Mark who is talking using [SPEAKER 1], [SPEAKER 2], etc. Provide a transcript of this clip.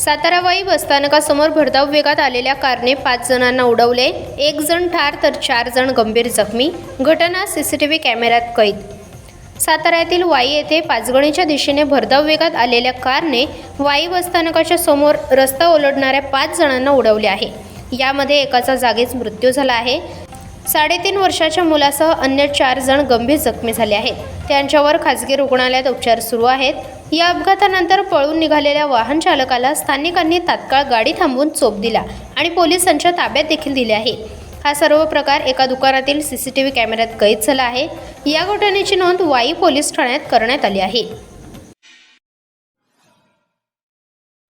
[SPEAKER 1] सातारा वाई बसस्थानकासमोर भरधाव वेगात आलेल्या कारने 5 जणांना उडवले. 1 जण ठार तर 4 जण गंभीर जखमी. घटना सीसीटीव्ही कॅमेऱ्यात कैद. साताऱ्यातील वाई येथे पाचगणीच्या दिशेने भरधाव वेगात आलेल्या कारने वाई बसस्थानकाच्या समोर रस्ता ओलांडणाऱ्या 5 जणांना उडवले आहे. यामध्ये एकाचा जागीच मृत्यू झाला आहे. 3.5 वर्षाच्या मुलासह अन्य 4 जण गंभीर जखमी झाले आहेत. त्यांच्यावर खासगी रुग्णालयात उपचार सुरू आहेत. या अपघातानंतर पळून निघालेल्या वाहन चालकाला स्थानिकांनी तात्काळ गाडी थांबवून चोप दिला आणि पोलिसांच्या ताब्यात देखील दिले आहे. हा सर्व प्रकार एका दुकानातील सीसीटीव्ही कॅमेऱ्यात कैद झाला आहे. या घटनेची नोंद वाई पोलीस ठाण्यात करण्यात आली आहे.